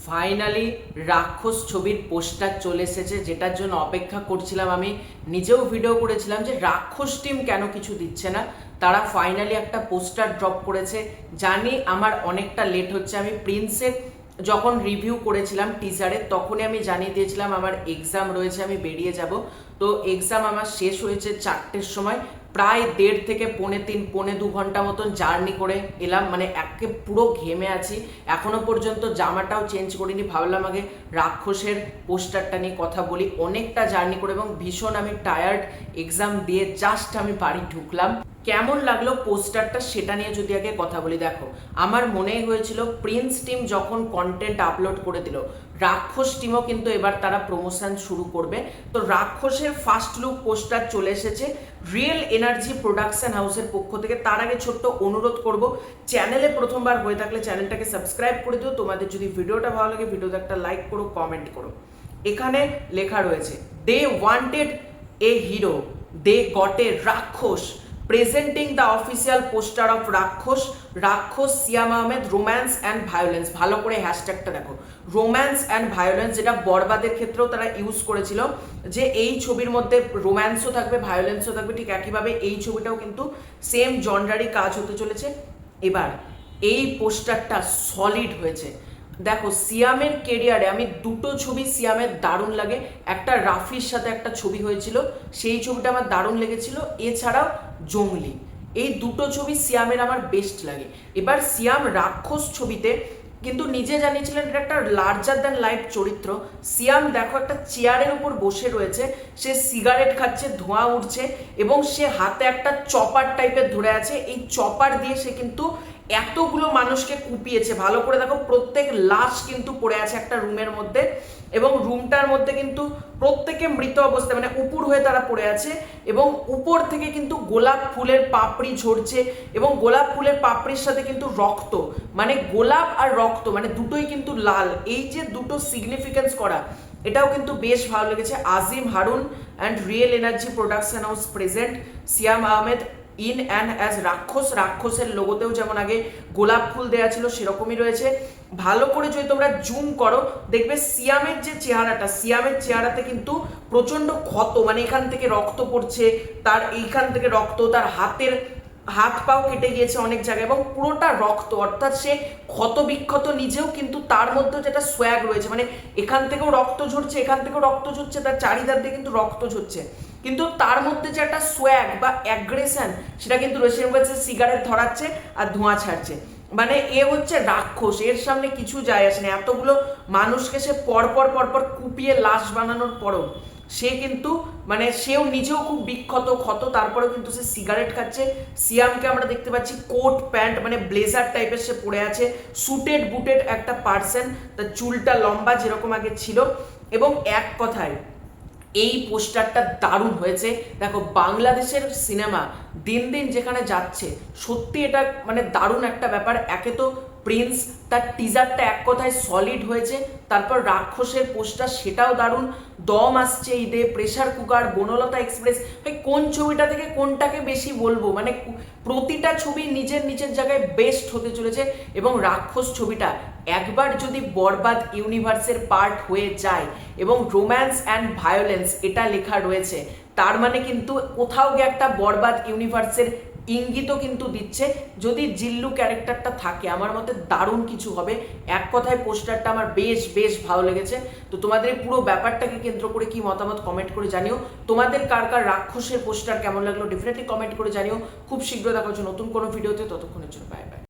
Finally রাক্ষস ছবির poster চলে এসেছে, যেটার জন্য অপেক্ষা করছিলাম। আমি নিজেও ভিডিও করেছিলাম যে রাক্ষস টিম কেন কিছু দিচ্ছে না। তারা ফাইনালি একটা পোস্টার ড্রপ করেছে। জানি আমার অনেকটা লেট হচ্ছে। আমি প্রিন্সের যখন রিভিউ করেছিলাম টিজারের, তখনই আমি জানিয়ে দিয়েছিলাম আমার এক্সাম রয়েছে, আমি বেরিয়ে যাব। তো এক্সাম আমার শেষ হয়েছে 4টের সময়। প্রায় 1.5 থেকে 3.5-2 ঘন্টা মতন জার্নি করে এলাম, মানে একে পুরো ঘেমে আছি। এখনো পর্যন্ত জামাটাও চেঞ্জ করিনি। ভাবলাম আগে রাক্ষসের পোস্টারটা নিয়ে কথা বলি। অনেকটা জার্নি করে এবং ভীষণ আমি টায়ার্ড। এক্সাম দিয়ে জাস্ট আমি বাড়ি ঢুকলাম। কেমন লাগলো পোস্টারটা সেটা নিয়ে যদি আগে কথা বলি। দেখো, আমার মনে হয়েছিল প্রিন্স টিম যখন কন্টেন্ট আপলোড করে দিল, রাক্ষস টিমও কিন্তু এবার তারা প্রমোশন শুরু করবে। তো রাক্ষসের ফার্স্ট লুক পোস্টার চলে এসেছে রিয়েল এনার্জি প্রোডাকশন হাউসের পক্ষ থেকে। তার আগে ছোট্ট অনুরোধ করব, চ্যানেলে প্রথমবার হয়ে থাকলে চ্যানেলটাকে সাবস্ক্রাইব করে দিও। তোমাদের যদি ভিডিওটা ভালো লাগে, ভিডিওতে একটা লাইক করো, কমেন্ট করো। এখানে লেখা রয়েছে, they wanted a hero, they got a Rakshas. Presenting the official poster of Rakshas Siam Ahmed, romance and violence. ভালো করে হ্যাশট্যাগটা দেখো, রোম্যান্স অ্যান্ড ভায়োলেন্স, যেটা বরবাদের ক্ষেত্রেও তারা ইউজ করেছিল, যে এই ছবির মধ্যে রোম্যান্সও থাকবে, ভায়োলেন্সও থাকবে। ঠিক একইভাবে এই ছবিটাও কিন্তু সেম জনরারই কাজ হতে চলেছে। এবার এই পোস্টারটা সলিড হয়েছে। দেখো, সিয়ামের কেরিয়ারে আমি দুটো ছবি সিয়ামের দারুণ লাগে। একটা রাফির সাথে একটা ছবি হয়েছিল, সেই ছবিটা আমার দারুণ লেগেছিল। এছাড়াও জঙ্গলি, এই দুটো ছবি সিয়ামের আমার বেস্ট লাগে। এবার সিয়াম রাক্ষস ছবিতে কিন্তু নিজে জানিয়েছিলেন এটা একটা লার্জার দ্যান লাইফ চরিত্র। সিয়াম দেখো একটা চেয়ারের উপর বসে রয়েছে, সে সিগারেট খাচ্ছে, ধোঁয়া উঠছে এবং সে হাতে একটা চপার টাইপের ধরে আছে। এই চপার দিয়ে সে কিন্তু এতগুলো মানুষকে কুপিয়েছে। ভালো করে দেখো, প্রত্যেক লাশ কিন্তু পড়ে আছে একটা রুমের মধ্যে, এবং রুমটার মধ্যে কিন্তু প্রত্যেকে মৃত অবস্থায়, মানে উপর হয়ে তারা পড়ে আছে। এবং উপর থেকে কিন্তু গোলাপ ফুলের পাপড়ি ঝরছে, এবং গোলাপ ফুলের পাপড়ির সাথে কিন্তু রক্ত, মানে গোলাপ আর রক্ত মানে দুটোই কিন্তু লাল। এই যে দুটো সিগনিফিকেন্স করা, এটাও কিন্তু বেশ ভালো লেগেছে। Azim Harun and real energy production house present Siam Ahmed in and as Rakshas. রাক্ষসের লোগোতেও যেমন আগে গোলাপ ফুল দেওয়া ছিল সেরকমই রয়েছে। ভালো করে যদি তোমরা জুম করো, দেখবে সিয়ামের যে চেহারাটা, সিয়ামের চেহারাতে কিন্তু প্রচন্ড ক্ষত, মানে এখান থেকে রক্ত পড়ছে, তার এইখান থেকে রক্ত, তার হাত পাও কেটে গিয়েছে অনেক জায়গায় এবং পুরোটা রক্ত। অর্থাৎ সে ক্ষত বিক্ষত নিজেও, কিন্তু তার মধ্যে যেটা সোয়াগ রয়েছে, মানে এখান থেকেও রক্ত ঝরছে, এখান থেকেও রক্ত ঝরছে, তার চারিধার দিয়ে কিন্তু রক্ত ঝরছে, কিন্তু তার মধ্যে যে একটা সোয়াগ বা অ্যাগ্রেশন সেটা কিন্তু রয়েছে। সিগারেট ধরাচ্ছে আর ধোঁয়া ছাড়ছে, মানে এ হচ্ছে রাক্ষস। এর সামনে কিছু যায় আসে না। এতগুলো মানুষকে সে পরপর কুপিয়ে লাশ বানানোর পরও সে কিন্তু, মানে সেও নিজেও খুব বিক্ষত ক্ষত, তারপরেও কিন্তু সে সিগারেট খাচ্ছে। সিয়ামকে আমরা দেখতে পাচ্ছি কোট প্যান্ট, মানে ব্লেজার টাইপের সে পরে আছে, সুটেড বুটেড একটা পার্সন, তার চুলটা লম্বা যেরকম আগে ছিল। এবং এক কথায় এই পোস্টারটা দারুণ হয়েছে। দেখো, বাংলাদেশের সিনেমা দিন দিন যেখানে যাচ্ছে, সত্যি এটা মানে দারুণ একটা ব্যাপার। একে তো প্রিন্স, তার টিজারটা এক কথায় সলিড হয়েছে, তারপর রাক্ষসের পোস্টার সেটাও দারুণ। দম আসছে ঈদে, প্রেসার কুকার, বনলতা এক্সপ্রেস, ভাই কোন ছবিটা থেকে কোনটাকে বেশি বলবো, মানে প্রতিটা ছবি নিজের নিজের জায়গায় বেস্ট হতে চলেছে। এবং রাক্ষস ছবিটা একবার যদি বরবাদ ইউনিভার্সের পার্ট হয়ে যায় এবং রোম্যান্স অ্যান্ড ভায়োলেন্স এটা লেখা রয়েছে, তার মানে কিন্তু কোথাও গিয়ে একটা বরবাদ ইউনিভার্সের ইঙ্গিতও কিন্তু দিচ্ছে। যদি জিল্লু ক্যারেক্টারটা থাকে, আমার মতে দারুণ কিছু হবে। এক কথায় পোস্টারটা আমার বেশ ভালো লেগেছে। তো তোমাদের এই পুরো ব্যাপারটাকে কেন্দ্র করে কি মতামত কমেন্ট করে জানিও। তোমাদের কার কার রাক্ষসের পোস্টার কেমন লাগলো ডেফিনেটলি কমেন্ট করে জানিও। খুব শীঘ্র দেখা হচ্ছে নতুন কোনো ভিডিওতে, ততক্ষণের জন্য বাই বাই।